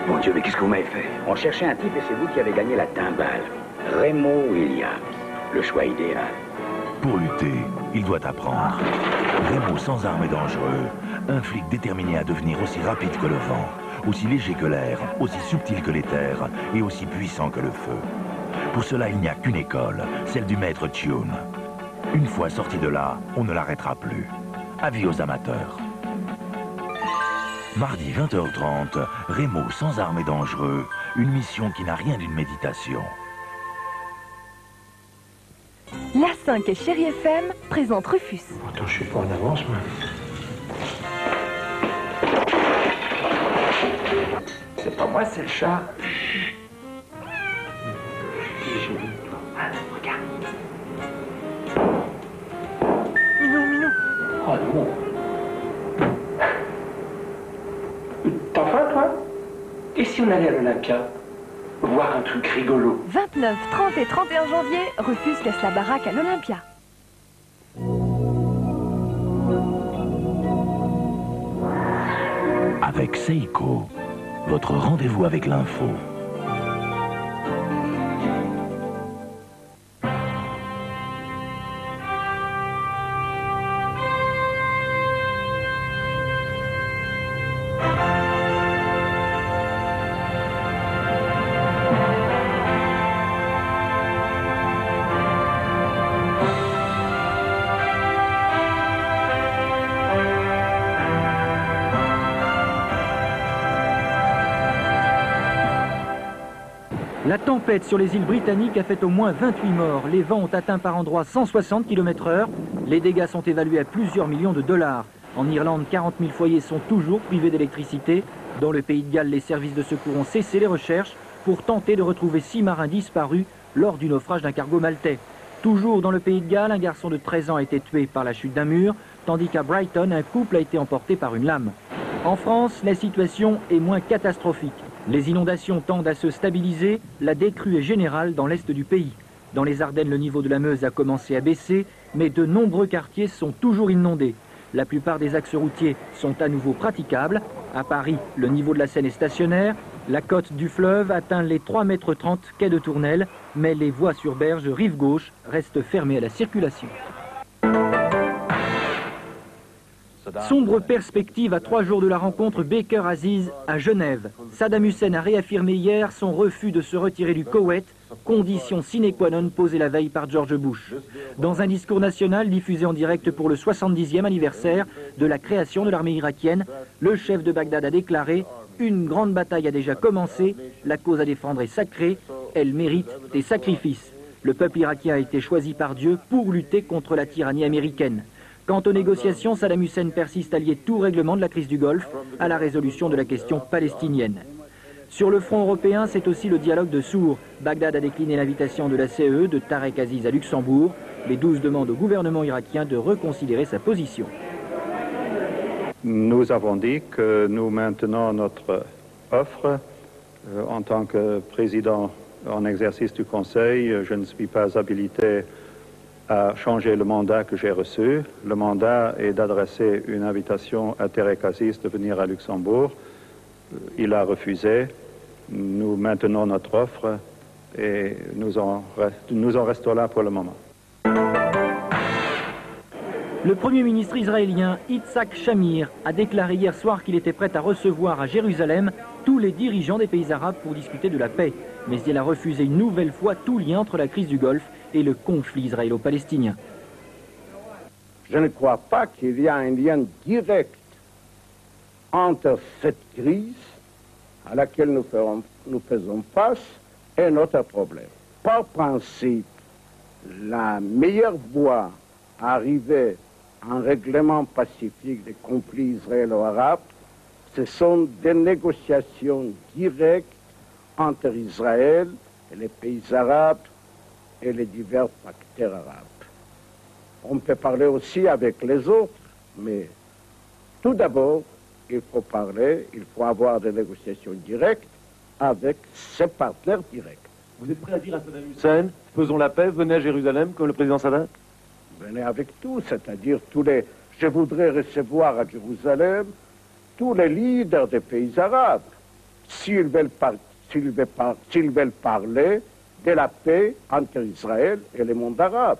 Mon Dieu, mais qu'est-ce que vous m'avez fait? On cherchait un type et c'est vous qui avez gagné la timbale. Remo Williams, le choix idéal. Pour lutter, il doit apprendre. Remo sans armes et dangereux, un flic déterminé à devenir aussi rapide que le vent, aussi léger que l'air, aussi subtil que l'éther et aussi puissant que le feu. Pour cela, il n'y a qu'une école, celle du maître Tune. Une fois sorti de là, on ne l'arrêtera plus. Avis aux amateurs. Mardi 20h30, Remo sans armes et dangereux, une mission qui n'a rien d'une méditation. La 5 et Chérie FM présente Rufus. Attends, je suis pas en avance, moi. C'est pas moi, c'est le chat. Ah, regarde. Minou. Oh non. T'as faim, toi? Et si on allait à l'Olympia? Voir un truc rigolo. 29, 30 et 31 janvier, Rufus laisse la baraque à l'Olympia. Avec Seiko, votre rendez-vous avec l'info. La tempête sur les îles britanniques a fait au moins 28 morts. Les vents ont atteint par endroits 160 km/h. Les dégâts sont évalués à plusieurs millions de dollars. En Irlande, 40 000 foyers sont toujours privés d'électricité. Dans le pays de Galles, les services de secours ont cessé les recherches pour tenter de retrouver 6 marins disparus lors du naufrage d'un cargo maltais. Toujours dans le pays de Galles, un garçon de 13 ans a été tué par la chute d'un mur, tandis qu'à Brighton, un couple a été emporté par une lame. En France, la situation est moins catastrophique. Les inondations tendent à se stabiliser, la décrue est générale dans l'est du pays. Dans les Ardennes, le niveau de la Meuse a commencé à baisser, mais de nombreux quartiers sont toujours inondés. La plupart des axes routiers sont à nouveau praticables. À Paris, le niveau de la Seine est stationnaire. La côte du fleuve atteint les 3,30 mètres quai de Tournelle, mais les voies sur berge rive gauche restent fermées à la circulation. Sombre perspective à 3 jours de la rencontre Baker-Aziz à Genève. Saddam Hussein a réaffirmé hier son refus de se retirer du Koweït, condition sine qua non posée la veille par George Bush. Dans un discours national diffusé en direct pour le 70e anniversaire de la création de l'armée irakienne, le chef de Bagdad a déclaré « Une grande bataille a déjà commencé, la cause à défendre est sacrée, elle mérite des sacrifices. Le peuple irakien a été choisi par Dieu pour lutter contre la tyrannie américaine. » Quant aux négociations, Saddam Hussein persiste à lier tout règlement de la crise du Golfe à la résolution de la question palestinienne. Sur le front européen, c'est aussi le dialogue de sourds. Bagdad a décliné l'invitation de la CE de Tarek Aziz à Luxembourg. Les 12 demandent au gouvernement irakien de reconsidérer sa position. Nous avons dit que nous maintenons notre offre. En tant que président en exercice du Conseil, je ne suis pas habilité à changer le mandat que j'ai reçu. Le mandat est d'adresser une invitation à Tarek Aziz de venir à Luxembourg. Il a refusé. Nous maintenons notre offre et nous en restons là pour le moment. Le Premier ministre israélien Yitzhak Shamir a déclaré hier soir qu'il était prêt à recevoir à Jérusalem tous les dirigeants des pays arabes pour discuter de la paix. Mais il a refusé une nouvelle fois tout lien entre la crise du Golfe et le conflit israélo-palestinien. Je ne crois pas qu'il y a un lien direct entre cette crise à laquelle nous faisons face et notre problème. Par principe, la meilleure voie à arriver à un règlement pacifique des conflits israélo-arabes, ce sont des négociations directes entre Israël et les pays arabes et les divers facteurs arabes. On peut parler aussi avec les autres, mais tout d'abord, il faut parler, il faut avoir des négociations directes avec ses partenaires directs. Vous êtes prêt à dire à Saddam Hussein, faisons la paix, venez à Jérusalem comme le président Sadat? Venez avec tout, c'est-à-dire je voudrais recevoir à Jérusalem tous les leaders des pays arabes. s'ils veulent parler de la paix entre Israël et le monde arabe.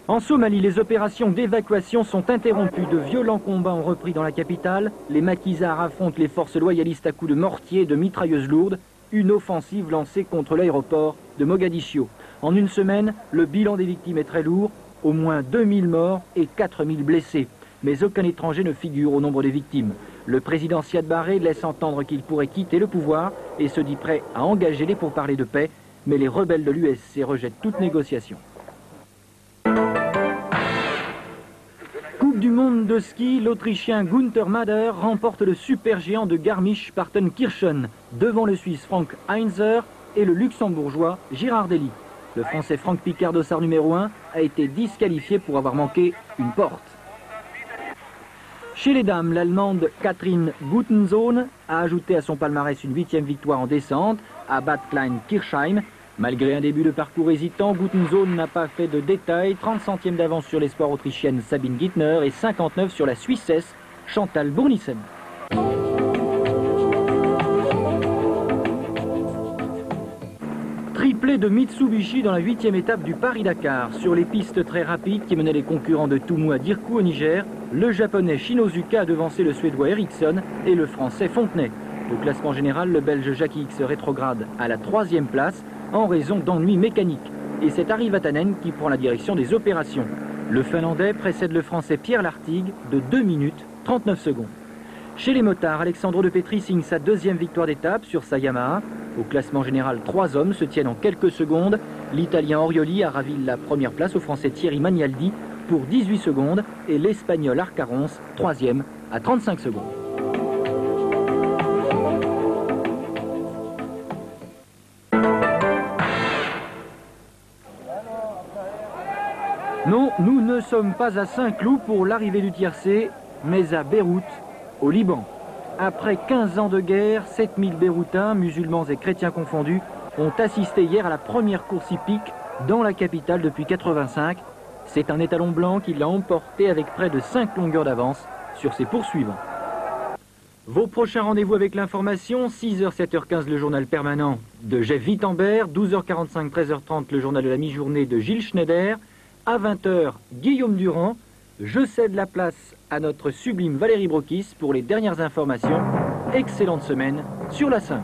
En Somalie, les opérations d'évacuation sont interrompues. De violents combats ont repris dans la capitale. Les maquisards affrontent les forces loyalistes à coups de mortier et de mitrailleuses lourdes. Une offensive lancée contre l'aéroport de Mogadiscio. En une semaine, le bilan des victimes est très lourd. Au moins 2000 morts et 4000 blessés. Mais aucun étranger ne figure au nombre des victimes. Le président Siad Barré laisse entendre qu'il pourrait quitter le pouvoir et se dit prêt à engager les pourparlers de paix. Mais les rebelles de l'USC rejettent toute négociation. Coupe du monde de ski, l'Autrichien Günther Mader remporte le supergéant de Garmisch-Partenkirchen devant le Suisse Frank Heinzer et le Luxembourgeois Girardelli. Le Français Franck Picard, dossard numéro 1, a été disqualifié pour avoir manqué une porte. Chez les dames, l'Allemande Katrin Guttensohn a ajouté à son palmarès une 8e victoire en descente à Bad Klein-Kirchheim. Malgré un début de parcours hésitant, Guttensohn n'a pas fait de détails. 30 centièmes d'avance sur l'espoir autrichienne Sabine Gittner et 59 sur la Suissesse Chantal Bournissen. Triplé de Mitsubishi dans la 8e étape du Paris-Dakar. Sur les pistes très rapides qui menaient les concurrents de Toumou à Dirkou au Niger, le japonais Shinozuka a devancé le suédois Ericsson et le français Fontenay. Au classement général, le belge Jackie X rétrograde à la 3e place en raison d'ennuis mécaniques. Et c'est Ari Vatanen qui prend la direction des opérations. Le Finlandais précède le Français Pierre Lartigue de 2 minutes 39 secondes. Chez les motards, Alexandro De Petri signe sa 2e victoire d'étape sur sa Yamaha. Au classement général, 3 hommes se tiennent en quelques secondes. L'Italien Orioli a ravi la première place au Français Thierry Magnaldi pour 18 secondes et l'Espagnol Arcarons, 3e à 35 secondes. Non, nous ne sommes pas à Saint-Cloud pour l'arrivée du tiercé, mais à Beyrouth, au Liban. Après 15 ans de guerre, 7000 Beyrouthins, musulmans et chrétiens confondus, ont assisté hier à la première course hippique dans la capitale depuis 85. C'est un étalon blanc qui l'a emporté avec près de 5 longueurs d'avance sur ses poursuivants. Vos prochains rendez-vous avec l'information, 6h, 7h15 le journal permanent de Jeff Wittenberg, 12h45, 13h30 le journal de la mi-journée de Gilles Schneider, à 20h Guillaume Durand. Je cède la place à notre sublime Valérie Brokis pour les dernières informations. Excellente semaine sur la 5. «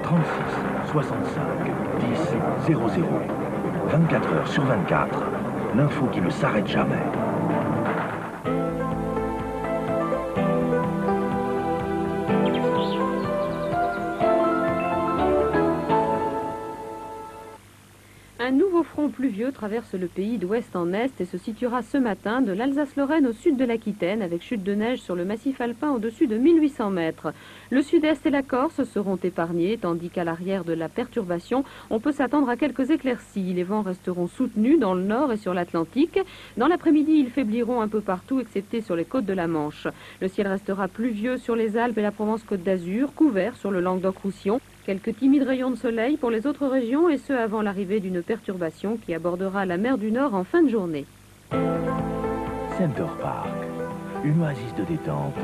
36 65 10 00 24 heures sur 24. L'info qui ne s'arrête jamais. Un nouveau front pluvieux traverse le pays d'ouest en est et se situera ce matin de l'Alsace-Lorraine au sud de l'Aquitaine avec chute de neige sur le massif alpin au-dessus de 1800 mètres. Le sud-est et la Corse seront épargnés tandis qu'à l'arrière de la perturbation, on peut s'attendre à quelques éclaircies. Les vents resteront soutenus dans le nord et sur l'Atlantique. Dans l'après-midi, ils faibliront un peu partout excepté sur les côtes de la Manche. Le ciel restera pluvieux sur les Alpes et la Provence-Côte d'Azur, couvert sur le Languedoc-Roussillon. Quelques timides rayons de soleil pour les autres régions et ce avant l'arrivée d'une perturbation qui abordera la mer du Nord en fin de journée. Center Park, une oasis de détente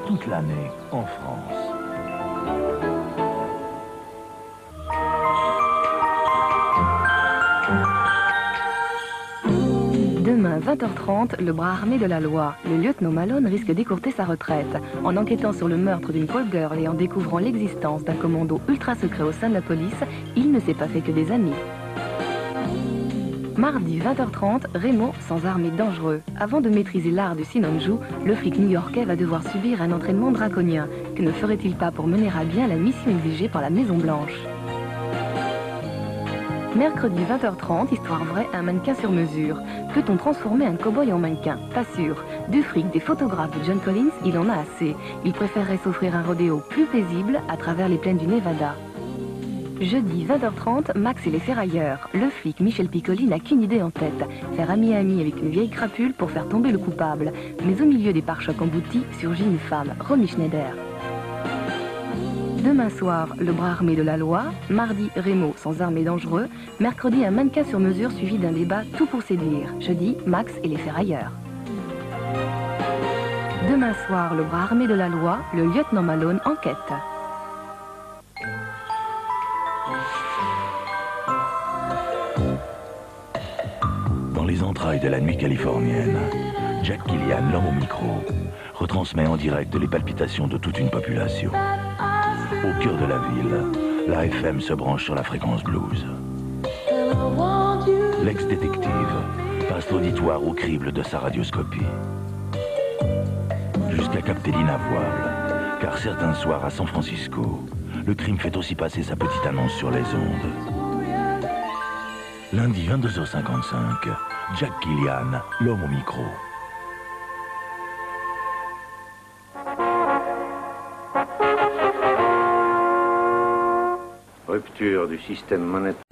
toute l'année en France. Demain, 20h30, le bras armé de la loi. Le lieutenant Malone risque d'écourter sa retraite. En enquêtant sur le meurtre d'une call girl et en découvrant l'existence d'un commando ultra secret au sein de la police, il ne s'est pas fait que des amis. Mardi, 20h30, Remo, sans armes et dangereux. Avant de maîtriser l'art du Sinanju, le flic new-yorkais va devoir subir un entraînement draconien. Que ne ferait-il pas pour mener à bien la mission exigée par la Maison-Blanche? Mercredi 20h30, histoire vraie, un mannequin sur mesure. Peut-on transformer un cow-boy en mannequin? Pas sûr. Du fric des photographes de John Collins, il en a assez. Il préférerait s'offrir un rodéo plus paisible à travers les plaines du Nevada. Jeudi 20h30, Max et les ferrailleurs. Le flic Michel Piccoli n'a qu'une idée en tête. Faire ami-ami avec une vieille crapule pour faire tomber le coupable. Mais au milieu des pare-chocs emboutis, surgit une femme, Romy Schneider. Demain soir, le bras armé de la loi. Mardi, Remo sans armes et dangereux. Mercredi, un mannequin sur mesure suivi d'un débat tout pour séduire. Jeudi, Max et les ferrailleurs. Demain soir, le bras armé de la loi. Le lieutenant Malone enquête. Dans les entrailles de la nuit californienne, Jack Gillian, l'homme au micro, retransmet en direct les palpitations de toute une population. Au cœur de la ville, la FM se branche sur la fréquence blues. L'ex-détective passe l'auditoire au crible de sa radioscopie. Jusqu'à capter l'inavouable, car certains soirs à San Francisco, le crime fait aussi passer sa petite annonce sur les ondes. Lundi 22h55, Jack Gillian, l'homme au micro. Rupture du système monétaire.